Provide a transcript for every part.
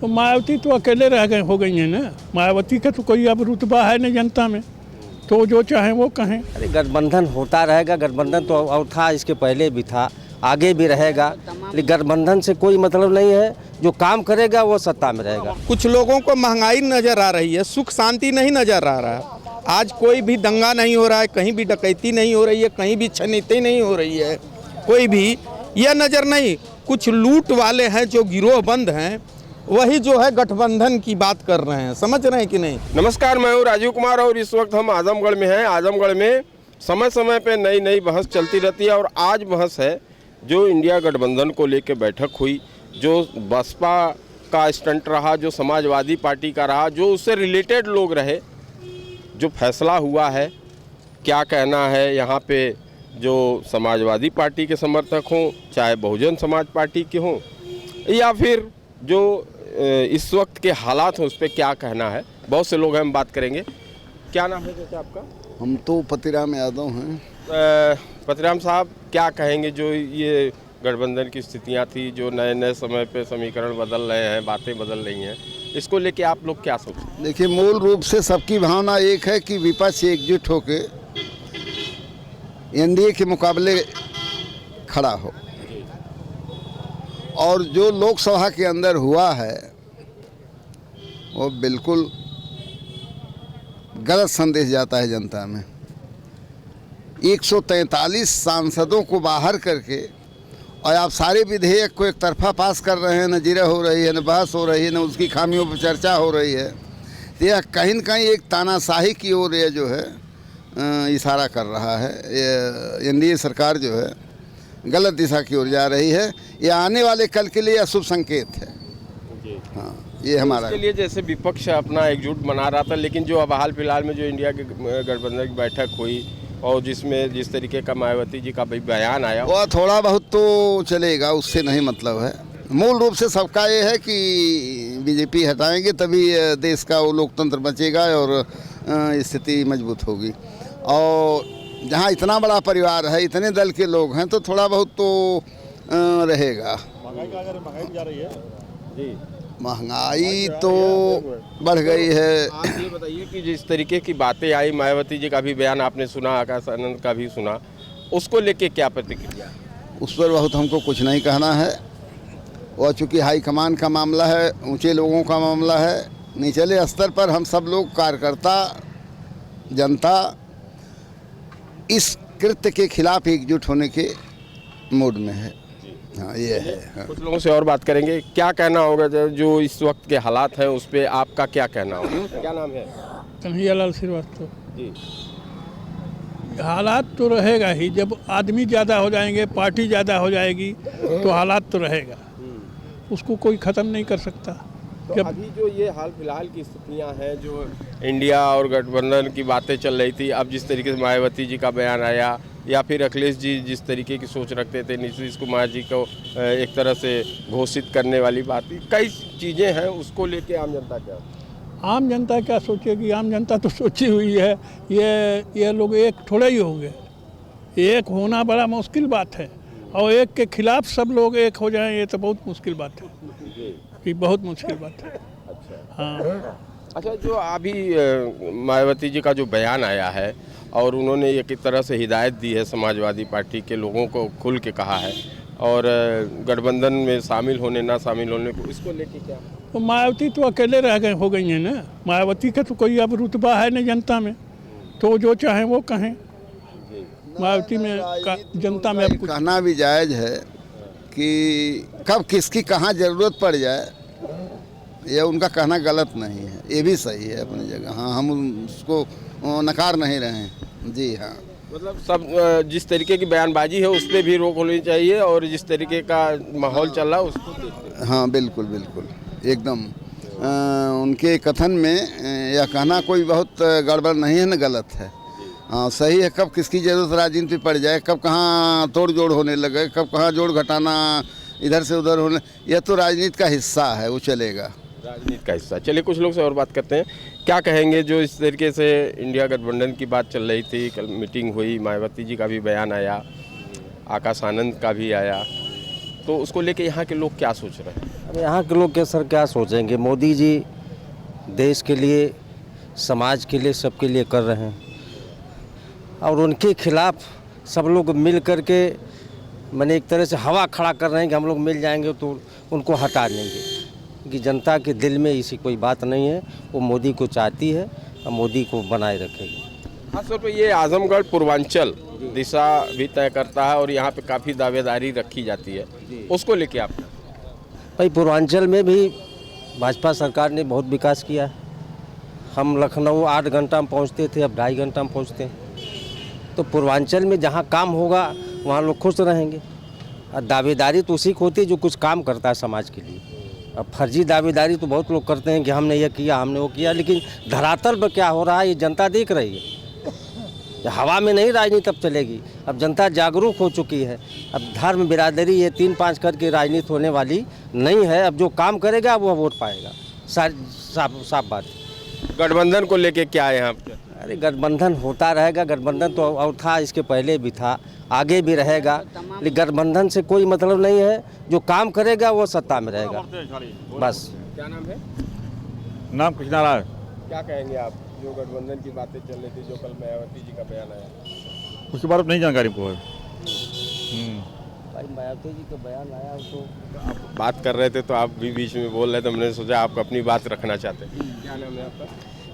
तो मायावती तो अकेले रह गए हो गई हैं ना। मायावती का तो कोई अब रुतबा है नहीं जनता में, तो जो चाहें वो कहें। अरे गठबंधन होता रहेगा, गठबंधन तो और था, इसके पहले भी था, आगे भी रहेगा, लेकिन गठबंधन से कोई मतलब नहीं है। जो काम करेगा वो सत्ता में रहेगा। कुछ लोगों को महंगाई नजर आ रही है, सुख शांति नहीं नजर आ रहा है। आज कोई भी दंगा नहीं हो रहा है, कहीं भी डकैती नहीं हो रही है, कहीं भी छनीती नहीं हो रही है, कोई भी यह नज़र नहीं। कुछ लूट वाले हैं जो गिरोहबंद हैं, वही जो है गठबंधन की बात कर रहे हैं। समझ रहे हैं कि नहीं। नमस्कार, मैं हूँ राजीव कुमार और इस वक्त हम आजमगढ़ में हैं। आजमगढ़ में समय समय पे नई नई बहस चलती रहती है और आज बहस है जो इंडिया गठबंधन को लेकर बैठक हुई, जो बसपा का स्टंट रहा, जो समाजवादी पार्टी का रहा, जो उससे रिलेटेड लोग रहे, जो फैसला हुआ है, क्या कहना है यहाँ पे जो समाजवादी पार्टी के समर्थक हों, चाहे बहुजन समाज पार्टी के हों, या फिर जो इस वक्त के हालात हैं उस पर क्या कहना है। बहुत से लोग हैं, हम बात करेंगे। क्या नाम है जैसे आपका? हम तो पतिराम यादव हैं। पतिराम साहब, क्या कहेंगे जो ये गठबंधन की स्थितियां थी, जो नए नए समय पे समीकरण बदल रहे हैं, बातें बदल रही हैं, इसको लेके आप लोग क्या सोचते हैं? देखिए, मूल रूप से सबकी भावना एक है कि विपक्ष एकजुट होके एनडीए के मुकाबले खड़ा हो, और जो लोकसभा के अंदर हुआ है वो बिल्कुल गलत संदेश जाता है जनता में। 143 सांसदों को बाहर करके और आप सारे विधेयक को एक तरफा पास कर रहे हैं, न जिरह हो रही है, न बहस हो रही है, न उसकी खामियों पर चर्चा हो रही है। तो यह कहीं न कहीं एक तानाशाही की ओर ये जो है इशारा कर रहा है। एनडीए सरकार जो है गलत दिशा की ओर जा रही है। ये आने वाले कल के लिए अशुभ संकेत है। हाँ, ये हमारा इसके लिए जैसे विपक्ष अपना एकजुट बना रहा था, लेकिन जो अब हाल फिलहाल में जो इंडिया के गठबंधन की बैठक हुई और जिसमें जिस तरीके का मायावती जी का भी बयान आया, वो थोड़ा बहुत तो चलेगा, उससे नहीं मतलब है। मूल रूप से सबका ये है कि बीजेपी हटाएंगे तभी देश का वो लोकतंत्र बचेगा और स्थिति मजबूत होगी। और जहाँ इतना बड़ा परिवार है, इतने दल के लोग हैं, तो थोड़ा बहुत तो रहेगा। महंगाई जा रही है जी, महंगाई तो बढ़ गई है। आप ये बताइए कि जिस तरीके की बातें आई, मायावती जी का भी बयान आपने सुना, आकाश आनंद का भी सुना, उसको लेके क्या प्रतिक्रिया? उस पर बहुत हमको कुछ नहीं कहना है। वह चूँकि हाईकमान का मामला है, ऊंचे लोगों का मामला है, निचले स्तर पर हम सब लोग कार्यकर्ता जनता इस कृत्य के खिलाफ एकजुट होने के मूड में है। हाँ, ये है। हाँ। कुछ लोगों से और बात करेंगे। क्या कहना होगा जो इस वक्त के हालात हैं उस पर आपका क्या कहना होगा? क्या नाम है? कन्हैयालाल श्रीवास्तव जी। हालात तो रहेगा ही। जब आदमी ज़्यादा हो जाएंगे, पार्टी ज़्यादा हो जाएगी, तो हालात तो रहेगा, उसको कोई ख़त्म नहीं कर सकता। तो अभी जो ये हाल फिलहाल की स्थितियां हैं, जो इंडिया और गठबंधन की बातें चल रही थी, अब जिस तरीके से मायावती जी का बयान आया, या फिर अखिलेश जी जिस तरीके की सोच रखते थे, नीतीश कुमार जी को एक तरह से घोषित करने वाली बात, कई चीज़ें हैं, उसको लेके आम जनता क्या? आम जनता क्या सोचेगी? आम जनता तो सोची हुई है। ये लोग एक थोड़े ही होंगे। एक होना बड़ा मुश्किल बात है, और एक के खिलाफ सब लोग एक हो जाएं, ये तो बहुत मुश्किल बात है। ये बहुत मुश्किल बात है। अच्छा। हाँ। अच्छा, जो अभी मायावती जी का जो बयान आया है और उन्होंने एक तरह से हिदायत दी है समाजवादी पार्टी के लोगों को, खुल के कहा है, और गठबंधन में शामिल होने ना शामिल होने को, इसको लेके क्या? तो मायावती तो अकेले रह गए हो गई हैं ना। मायावती का तो कोई अब रुतबा है नहीं जनता में, तो जो चाहें वो कहें। मायावती में जनता में अब कुछ कहना भी जायज़ है कि कब किसकी कहाँ ज़रूरत पड़ जाए, ये उनका कहना गलत नहीं है, ये भी सही है अपनी जगह। हाँ, हम उसको नकार नहीं रहे हैं। जी हाँ, मतलब सब जिस तरीके की बयानबाजी है उस पर भी रोक होनी चाहिए, और जिस तरीके का माहौल चल रहा है उसको देखते। हाँ, बिल्कुल बिल्कुल एकदम उनके कथन में यह कहना कोई बहुत गड़बड़ नहीं है, न गलत है। हाँ, सही है। कब किसकी ज़रूरत राजनीति पड़ जाए, कब कहाँ तोड़ जोड़ होने लगे, कब कहाँ जोड़ घटाना इधर से उधर होने, यह तो राजनीति का हिस्सा है, वो चलेगा, राजनीति का हिस्सा। चलिए कुछ लोग से और बात करते हैं। क्या कहेंगे जो इस तरीके से इंडिया गठबंधन की बात चल रही थी, कल मीटिंग हुई, मायावती जी का भी बयान आया, आकाश आनंद का भी आया, तो उसको लेके यहाँ के लोग क्या सोच रहे हैं? अरे यहाँ के लोग क्या सर क्या सोचेंगे, मोदी जी देश के लिए, समाज के लिए, सबके लिए कर रहे हैं और उनके खिलाफ सब लोग मिल कर के मैंने एक तरह से हवा खड़ा कर रहे हैं कि हम लोग मिल जाएंगे तो उनको हटा देंगे। कि जनता के दिल में ऐसी कोई बात नहीं है, वो मोदी को चाहती है और मोदी को बनाए रखेगी। खासतौर पे ये आजमगढ़ पूर्वांचल दिशा भी तय करता है और यहाँ पे काफ़ी दावेदारी रखी जाती है, उसको लेके आप भाई पूर्वांचल में भी भाजपा सरकार ने बहुत विकास किया है। हम लखनऊ 8 घंटा में पहुँचते थे, अब 2.5 घंटा में पहुँचते हैं। तो पूर्वांचल में जहाँ काम होगा वहाँ लोग खुश रहेंगे। और दावेदारी तो उसी को होती है जो कुछ काम करता है समाज के लिए। अब फर्जी दावेदारी तो बहुत लोग करते हैं कि हमने ये किया, हमने वो किया, लेकिन धरातल पर क्या हो रहा है ये जनता देख रही है। हवा में नहीं राजनीति अब चलेगी, अब जनता जागरूक हो चुकी है। अब धर्म बिरादरी ये 3-5 करके राजनीति होने वाली नहीं है। अब जो काम करेगा वो वोट पाएगा, साफ बात है। गठबंधन को लेके क्या है यहाँ पे? अरे गठबंधन होता रहेगा, गठबंधन तो और था, इसके पहले भी था, आगे भी रहेगा। लेकिन गठबंधन से कोई मतलब नहीं है, जो काम करेगा वो सत्ता में रहेगा, बस। क्या नाम है? नाम कृष्णा राय। क्या कहेंगे आप, जो गठबंधन की बातें चल रही थी, जो कल मायावती जी का बयान आया? उसके बारे में नहीं जानकारी को है। भाई मायावती जी का बयान आया तो आप बात कर रहे थे तो आप भी बीच में बोल रहे थे, मैंने सोचा आप अपनी बात रखना चाहते हैं। क्या नाम है आपका?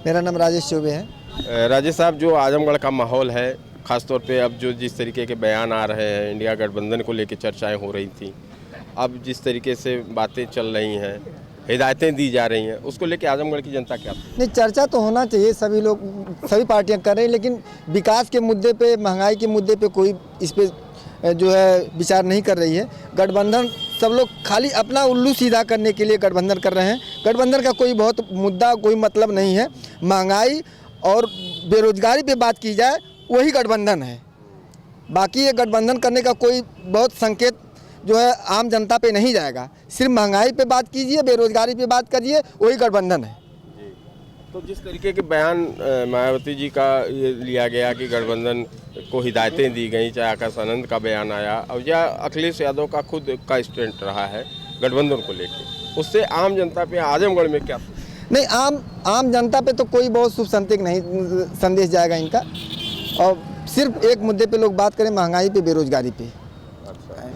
मेरा नाम राजेश चौबे है। राजेश साहब, जो आजमगढ़ का माहौल है, ख़ासतौर पे अब जो जिस तरीके के बयान आ रहे हैं, इंडिया गठबंधन को लेकर चर्चाएं हो रही थी, अब जिस तरीके से बातें चल रही हैं, हिदायतें दी जा रही हैं, उसको लेकर आजमगढ़ की जनता क्या? नहीं, चर्चा तो होना चाहिए, सभी लोग सभी पार्टियां कर रही हैं, लेकिन विकास के मुद्दे पे, महंगाई के मुद्दे पे कोई इस पे जो है विचार नहीं कर रही है। गठबंधन सब लोग खाली अपना उल्लू सीधा करने के लिए गठबंधन कर रहे हैं। गठबंधन का कोई बहुत मुद्दा, कोई मतलब नहीं है। महंगाई और बेरोजगारी पे बात की जाए वही गठबंधन है। बाकी ये गठबंधन करने का कोई बहुत संकेत जो है आम जनता पे नहीं जाएगा। सिर्फ महंगाई पे बात कीजिए, बेरोजगारी पे बात करिए, वही गठबंधन है। तो जिस तरीके के बयान मायावती जी का ये लिया गया कि गठबंधन को हिदायतें दी गई, चाहे आकाश आनंद का बयान आया और या अखिलेश यादव का खुद का स्टैंड रहा है गठबंधन को लेकर, उससे आम जनता पे आजमगढ़ में क्या? नहीं, आम जनता पे तो कोई बहुत शुभ संदेश जाएगा इनका। और सिर्फ एक मुद्दे पे लोग बात करें, महंगाई पे, बेरोजगारी पे।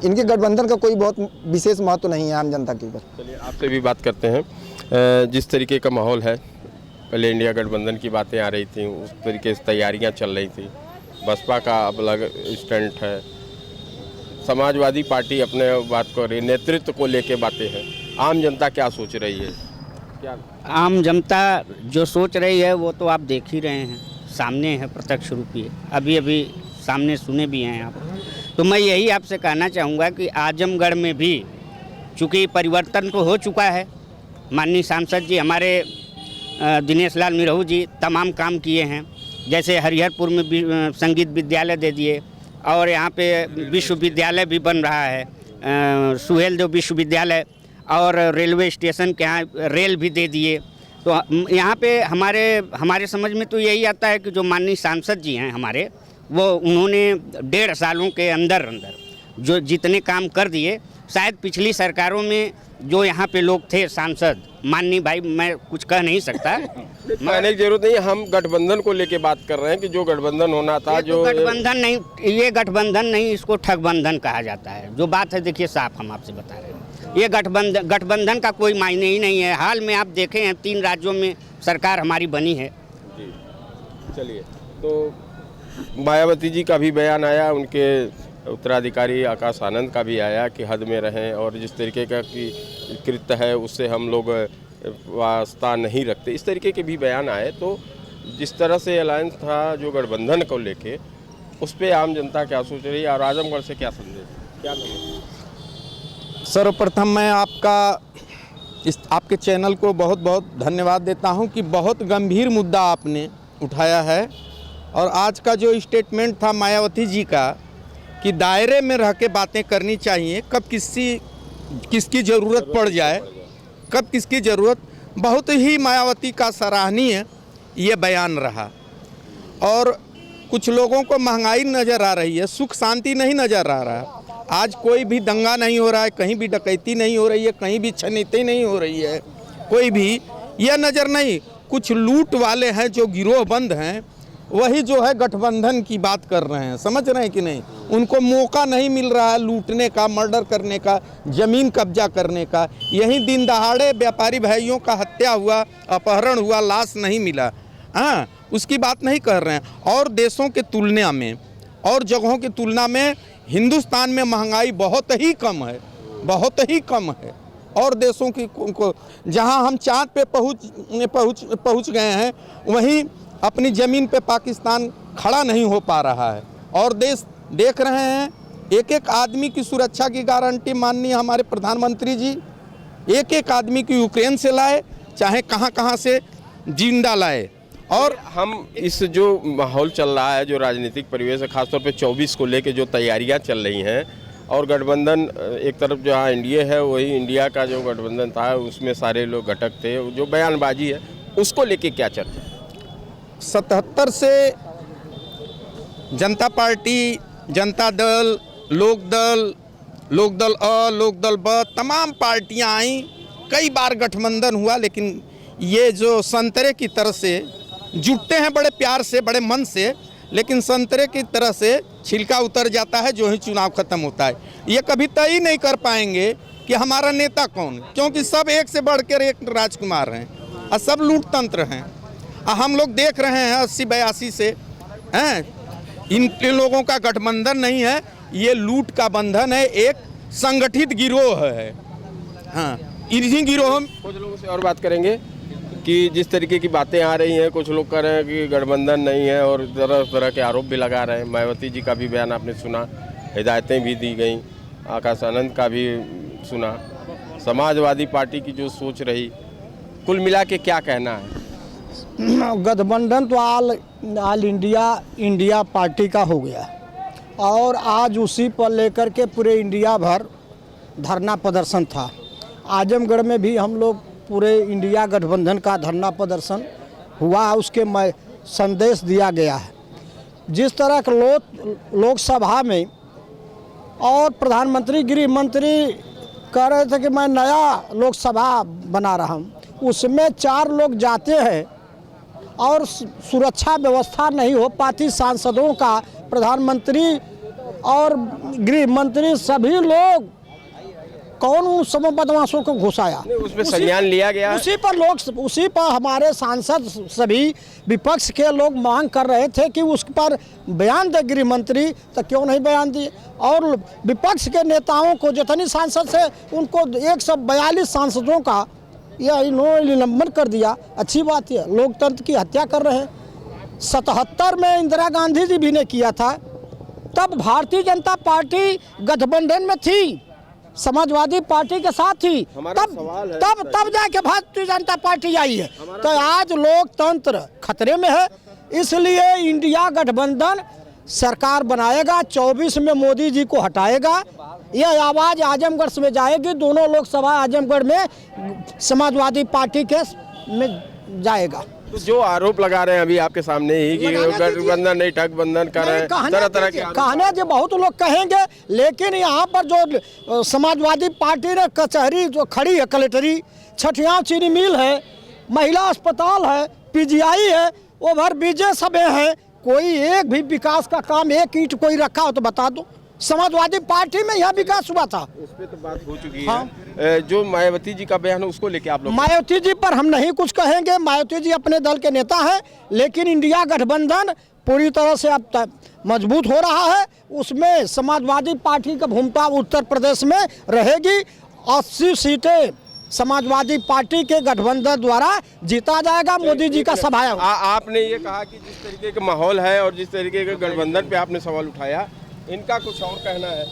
इनके गठबंधन का कोई बहुत विशेष महत्व नहीं है आम जनता के ऊपर। चलिए आपसे भी बात करते हैं। जिस तरीके का माहौल है, पहले इंडिया गठबंधन की बातें आ रही थी, उस तरीके से तैयारियां चल रही थी। बसपा का अब अलग स्टैंड है, समाजवादी पार्टी अपने बात को रही, नेतृत्व को लेके बातें हैं। आम जनता क्या सोच रही है? क्या आम जनता जो सोच रही है वो तो आप देख ही रहे हैं, सामने है, प्रत्यक्ष रूप ही अभी सामने सुने भी हैं आप। तो मैं यही आपसे कहना चाहूँगा कि आजमगढ़ में भी चूँकि परिवर्तन तो हो चुका है, माननीय सांसद जी हमारे दिनेश लाल निरहू जी तमाम काम किए हैं। जैसे हरिहरपुर में संगीत विद्यालय दे दिए और यहाँ पे विश्वविद्यालय भी बन रहा है, सुहेलदेव विश्वविद्यालय, और रेलवे स्टेशन के यहाँ रेल भी दे दिए। तो यहाँ पे हमारे समझ में तो यही आता है कि जो माननीय सांसद जी हैं हमारे, वो उन्होंने 1.5 सालों के अंदर जो जितने काम कर दिए, शायद पिछली सरकारों में जो यहाँ पे लोग थे सांसद, माननीय भाई मैं कुछ कह नहीं सकता, कहने की जरूरत नहीं। हम गठबंधन को लेके बात कर रहे हैं कि जो गठबंधन होना था, जो गठबंधन नहीं, ये गठबंधन नहीं, इसको ठगबंधन कहा जाता है। जो बात है देखिए साफ हम आपसे बता रहे हैं, ये गठबंधन का कोई मायने ही नहीं है। हाल में आप देखे हैं 3 राज्यों में सरकार हमारी बनी है। चलिए, तो मायावती जी का भी बयान आया, उनके उत्तराधिकारी आकाश आनंद का भी आया कि हद में रहें और जिस तरीके का कि कृत्य है उससे हम लोग वास्ता नहीं रखते, इस तरीके के भी बयान आए। तो जिस तरह से अलायंस था जो गठबंधन को लेके, उस पर आम जनता क्या सोच रही है और आजमगढ़ से क्या संदेश, क्या लगे? सर्वप्रथम मैं आपके चैनल को बहुत बहुत धन्यवाद देता हूं कि बहुत गंभीर मुद्दा आपने उठाया है। और आज का जो स्टेटमेंट था मायावती जी का कि दायरे में रह के बातें करनी चाहिए, कब किसकी ज़रूरत पड़ जाए, कब किसकी ज़रूरत, बहुत ही मायावती का सराहनीय ये बयान रहा। और कुछ लोगों को महंगाई नज़र आ रही है, सुख शांति नहीं नज़र आ रहा। आज कोई भी दंगा नहीं हो रहा है, कहीं भी डकैती नहीं हो रही है, कहीं भी छीनती नहीं हो रही है, कोई भी यह नज़र नहीं। कुछ लूट वाले हैं जो गिरोहबंद हैं, वही जो है गठबंधन की बात कर रहे हैं, समझ रहे हैं कि नहीं। उनको मौका नहीं मिल रहा है लूटने का, मर्डर करने का, ज़मीन कब्जा करने का। यही दिन दहाड़े व्यापारी भाइयों का हत्या हुआ, अपहरण हुआ, लाश नहीं मिला, हाँ, उसकी बात नहीं कर रहे हैं। और देशों के तुलना में और जगहों की तुलना में हिंदुस्तान में महंगाई बहुत ही कम है, बहुत ही कम है। और देशों की को जहां हम चाँद पे पहुंच गए हैं, वहीं अपनी ज़मीन पे पाकिस्तान खड़ा नहीं हो पा रहा है। और देश देख रहे हैं, एक एक आदमी की सुरक्षा की गारंटी माननीय हमारे प्रधानमंत्री जी एक एक आदमी की यूक्रेन से लाए, चाहे कहां कहां से जिंदा लाए। और हम इस जो माहौल चल रहा है, जो राजनीतिक परिवेश है, खासतौर पे 24 को लेके जो तैयारियां चल रही हैं, और गठबंधन एक तरफ जहां एनडीए है, वही इंडिया का जो गठबंधन था उसमें सारे लोग घटक थे, जो बयानबाजी है उसको लेके क्या चर्चा? 77 से जनता पार्टी, जनता दल, लोकदल अ, लोकदल ब, तमाम पार्टियां आई, कई बार गठबंधन हुआ, लेकिन ये जो संतरे की तरह से जुटते हैं बड़े प्यार से, बड़े मन से, लेकिन संतरे की तरह से छिलका उतर जाता है जो ही चुनाव खत्म होता है। ये कभी तय ही नहीं कर पाएंगे कि हमारा नेता कौन, क्योंकि सब एक से बढ़कर एक राजकुमार हैं और सब लूट तंत्र हैं। हम लोग देख रहे हैं 80-82 से हैं, इन लोगों का गठबंधन नहीं है, ये लूट का बंधन है, एक संगठित गिरोह है। हाँ, इन्हीं गिरोह। कुछ लोगों से और बात करेंगे कि जिस तरीके की बातें आ रही हैं, कुछ लोग कह रहे हैं कि गठबंधन नहीं है और तरह तरह के आरोप भी लगा रहे हैं। मायावती जी का भी बयान आपने सुना, हिदायतें भी दी गई, आकाश आनंद का भी सुना, समाजवादी पार्टी की जो सोच रही, कुल मिला के क्या कहना है? गठबंधन तो ऑल इंडिया पार्टी का हो गया, और आज उसी पर लेकर के पूरे इंडिया भर धरना प्रदर्शन था। आजमगढ़ में भी हम लोग पूरे इंडिया गठबंधन का धरना प्रदर्शन हुआ, उसके संदेश दिया गया है। जिस तरह के लोकसभा में और प्रधानमंत्री, गृह मंत्री कह रहे थे कि मैं नया लोकसभा बना रहा हूँ, उसमें 4 लोग जाते हैं और सुरक्षा व्यवस्था नहीं हो पाती सांसदों का, प्रधानमंत्री और गृह मंत्री सभी लोग, कौन उन सब बदमाशों को घुसाया? उस पर संज्ञान लिया गया, उसी पर हमारे सांसद सभी विपक्ष के लोग मांग कर रहे थे कि उस पर बयान दे गृह मंत्री, तो क्यों नहीं बयान दिए? और विपक्ष के नेताओं को, जितनी सांसद से उनको 142 सांसदों का यह इन्होंने निलंबन कर दिया। अच्छी बात है, लोकतंत्र की हत्या कर रहे हैं। 77 में इंदिरा गांधी जी भी ने किया था, तब भारतीय जनता पार्टी गठबंधन में थी, समाजवादी पार्टी के साथ थी, तब जाके भारतीय जनता पार्टी आई है। तो आज लोकतंत्र खतरे में है, इसलिए इंडिया गठबंधन सरकार बनाएगा, 24 में मोदी जी को हटाएगा। यह आवाज़ आजमगढ़ में जाएगी, दोनों लोकसभा आजमगढ़ में समाजवादी पार्टी के में जाएगा। तो जो आरोप लगा रहे हैं अभी आपके सामने ही कि गठबंधन नहीं, ठगबंधन कर रहे हैं, तरह तरह के कहने जो बहुत लोग कहेंगे, लेकिन यहाँ पर जो समाजवादी पार्टी ने कचहरी जो खड़ी है, कलेक्टरी, छठियाँ चीनी मिल है, महिला अस्पताल है, पीजीआई है, ओवर ब्रिजें सब हैं, कोई एक भी विकास का काम, एक ईंट कोई रखा हो तो बता दो। समाजवादी पार्टी में यह विकास हुआ था, उस पर तो बात हो चुकी है। जो मायावती जी का बयान है उसको लेके आप लोग? मायावती जी पर हम नहीं कुछ कहेंगे, मायावती जी अपने दल के नेता हैं, लेकिन इंडिया गठबंधन पूरी तरह से अब मजबूत हो रहा है। उसमें समाजवादी पार्टी का भूमिका उत्तर प्रदेश में रहेगी। 80 सीटें समाजवादी पार्टी के गठबंधन द्वारा जीता जाएगा। मोदी जी का सभा है। आपने ये कहा कि जिस तरीके का माहौल है और जिस तरीके के गठबंधन पे आपने सवाल उठाया, इनका कुछ और कहना है?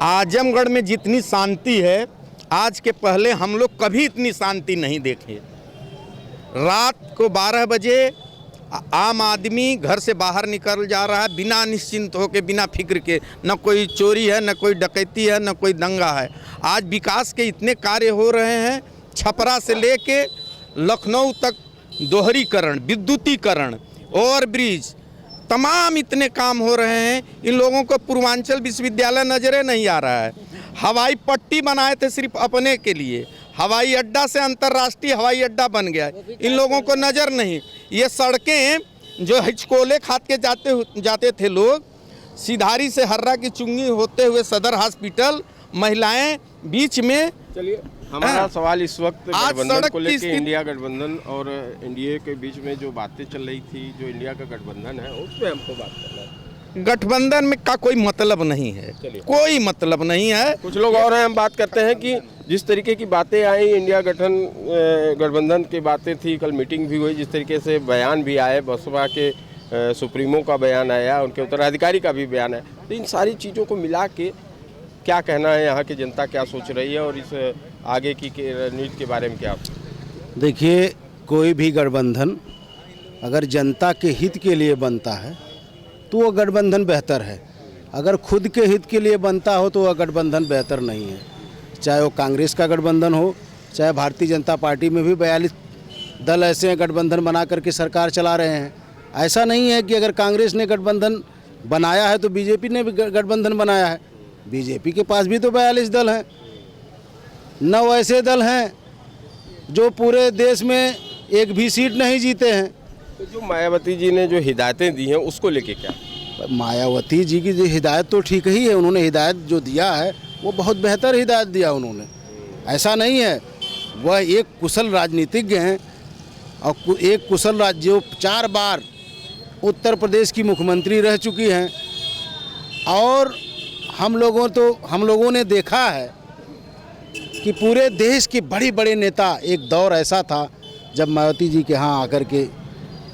आजमगढ़ में जितनी शांति है, आज के पहले हम लोग कभी इतनी शांति नहीं देखे। रात को 12 बजे आम आदमी घर से बाहर निकल जा रहा है बिना निश्चिंत होके, बिना फिक्र के। न कोई चोरी है, न कोई डकैती है, न कोई दंगा है। आज विकास के इतने कार्य हो रहे हैं, छपरा से लेके लखनऊ तक दोहरीकरण, विद्युतीकरण, ओवरब्रिज, तमाम इतने काम हो रहे हैं, इन लोगों को पूर्वांचल विश्वविद्यालय नजरे नहीं आ रहा है। हवाई पट्टी बनाए थे सिर्फ अपने के लिए, हवाई अड्डा से अंतर्राष्ट्रीय हवाई अड्डा बन गया, इन लोगों को नज़र नहीं। ये सड़कें जो हिचकोले खाद के जाते थे लोग, सिधारी से हर्रा की चुंगी होते हुए सदर हॉस्पिटल, महिलाएं बीच में। चलिए, हमारा सवाल इस वक्त आज गठबंधन सड़क को की लेके, स्थिति- इंडिया गठबंधन और एनडीए के बीच में जो बातें चल रही थी, जो इंडिया का गठबंधन है, उस पर हमको बात करना है। गठबंधन में का कोई मतलब नहीं है, कोई मतलब नहीं है। कुछ लोग और हैं, हम बात करते हैं कि जिस तरीके की बातें आई, इंडिया गठबंधन की बातें थी, कल मीटिंग भी हुई, जिस तरीके से बयान भी आए, बसपा के सुप्रीमो का बयान आया, उनके उत्तराधिकारी का भी बयान आया, तो इन सारी चीज़ों को मिला के क्या कहना है, यहाँ की जनता क्या सोच रही है और इस आगे की रणनीति के बारे में क्या? देखिए, कोई भी गठबंधन अगर जनता के हित के लिए बनता है तो वो गठबंधन बेहतर है। अगर खुद के हित के लिए बनता हो तो वह गठबंधन बेहतर नहीं है। चाहे वो कांग्रेस का गठबंधन हो, चाहे भारतीय जनता पार्टी में भी 42 दल ऐसे हैं गठबंधन बना करके सरकार चला रहे हैं। ऐसा नहीं है कि अगर कांग्रेस ने गठबंधन बनाया है तो बीजेपी ने भी गठबंधन बनाया है। बीजेपी के पास भी तो 42 दल हैं। 9 ऐसे दल हैं जो पूरे देश में एक भी सीट नहीं जीते हैं। तो जो मायावती जी ने जो हिदायतें दी हैं उसको लेके क्या? मायावती जी की जो हिदायत तो ठीक ही है, उन्होंने हिदायत जो दिया है वो बहुत बेहतर हिदायत दिया उन्होंने। ऐसा नहीं है, वह एक कुशल राजनीतिज्ञ हैं और एक कुशल जो 4 बार उत्तर प्रदेश की मुख्यमंत्री रह चुकी हैं। और हम लोगों ने देखा है कि पूरे देश के बड़े बड़े नेता, एक दौर ऐसा था जब मायावती जी के यहाँ आकर के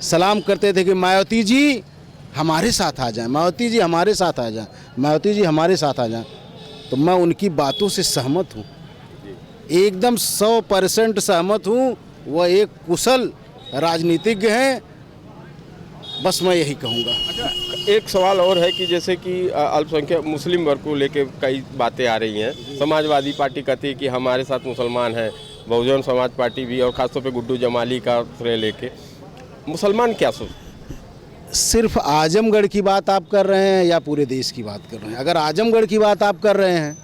सलाम करते थे कि मायावती जी हमारे साथ आ जाएं, मायावती जी हमारे साथ आ जाएं, मायावती जी हमारे साथ आ जाएं। तो मैं उनकी बातों से सहमत हूँ, एकदम 100% सहमत हूँ। वह एक कुशल राजनीतिज्ञ हैं, बस मैं यही कहूँगा। अच्छा, एक सवाल और है कि जैसे कि अल्पसंख्यक मुस्लिम वर्ग को लेके कई बातें आ रही हैं। समाजवादी पार्टी कहती है कि हमारे साथ मुसलमान हैं, बहुजन समाज पार्टी भी, और ख़ासतौर पे गुड्डू जमाली का श्रेय लेके मुसलमान क्या सोच? सिर्फ आजमगढ़ की बात आप कर रहे हैं या पूरे देश की बात कर रहे हैं? अगर आजमगढ़ की बात आप कर रहे हैं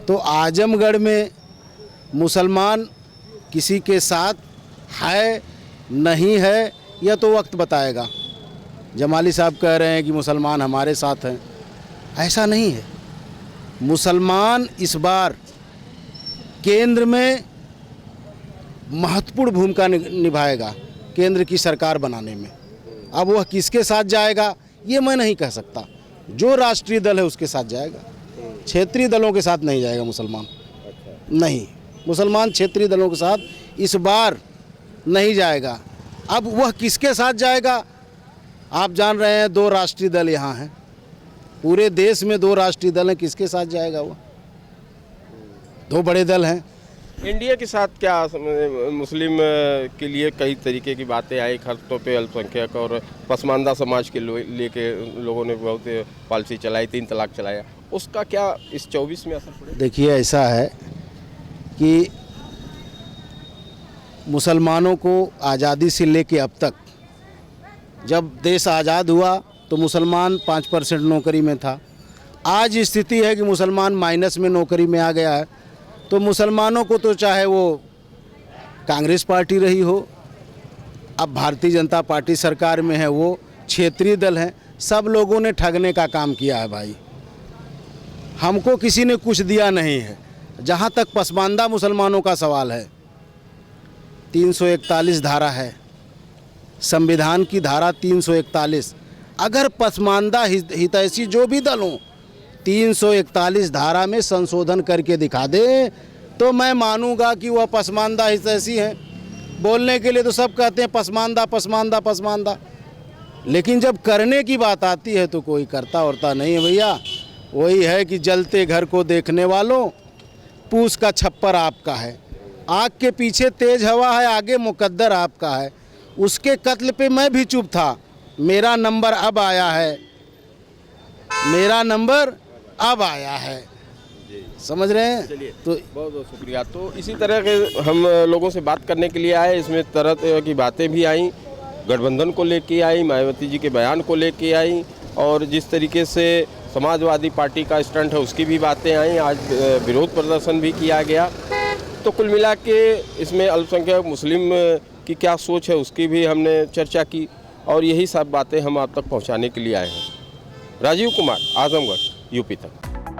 तो आजमगढ़ में मुसलमान किसी के साथ है नहीं है यह तो वक्त बताएगा। जमाली साहब कह रहे हैं कि मुसलमान हमारे साथ हैं, ऐसा नहीं है। मुसलमान इस बार केंद्र में महत्वपूर्ण भूमिका निभाएगा केंद्र की सरकार बनाने में। अब वह किसके साथ जाएगा ये मैं नहीं कह सकता। जो राष्ट्रीय दल है उसके साथ जाएगा, क्षेत्रीय दलों के साथ नहीं जाएगा मुसलमान। नहीं, मुसलमान क्षेत्रीय दलों के साथ इस बार नहीं जाएगा। अब वह किसके साथ जाएगा? आप जान रहे हैं 2 राष्ट्रीय दल यहाँ हैं, पूरे देश में 2 राष्ट्रीय दल हैं, किसके साथ जाएगा? वह 2 बड़े दल हैं। इंडिया के साथ क्या मुस्लिम के लिए कई तरीके की बातें आई, खासतौर पे अल्पसंख्यक और पसमानदा समाज के लेके लोगों ने बहुत पॉलिसी चलाई, 3 तलाक चलाया, उसका क्या इस 24 में असर पड़ेगा? देखिए, ऐसा है कि मुसलमानों को आज़ादी से लेके अब तक, जब देश आज़ाद हुआ तो मुसलमान 5% नौकरी में था। आज स्थिति है कि मुसलमान माइनस में नौकरी में आ गया है। तो मुसलमानों को तो चाहे वो कांग्रेस पार्टी रही हो, अब भारतीय जनता पार्टी सरकार में है, वो क्षेत्रीय दल हैं, सब लोगों ने ठगने का काम किया है भाई। हमको किसी ने कुछ दिया नहीं है। जहाँ तक पसमानदा मुसलमानों का सवाल है, 341 धारा है, संविधान की धारा 341। अगर पसमानदा हितैषी जो भी दल हों 341 धारा में संशोधन करके दिखा दे तो मैं मानूंगा कि वह पसमानदा हितैषी हैं। बोलने के लिए तो सब कहते हैं पसमानदा पसमानदा पसमानदा, लेकिन जब करने की बात आती है तो कोई करता उरता नहीं है भैया। वही है कि जलते घर को देखने वालों, पूस का छप्पर आपका है, आग के पीछे तेज हवा है, आगे मुकद्दर आपका है। उसके कत्ल पे मैं भी चुप था, मेरा नंबर अब आया है, मेरा नंबर अब आया है। समझ रहे हैं? चलिए, तो बहुत बहुत शुक्रिया। तो इसी तरह के हम लोगों से बात करने के लिए आए, इसमें तरह तरह की बातें भी आई। गठबंधन को लेके आई, मायावती जी के बयान को लेके आई, और जिस तरीके से समाजवादी पार्टी का स्टंट है उसकी भी बातें आई। आज विरोध प्रदर्शन भी किया गया। तो कुल मिला के इसमें अल्पसंख्यक मुस्लिम की क्या सोच है उसकी भी हमने चर्चा की, और यही सब बातें हम आप तक पहुंचाने के लिए आए हैं। राजीव कुमार, आजमगढ़, यूपी तक।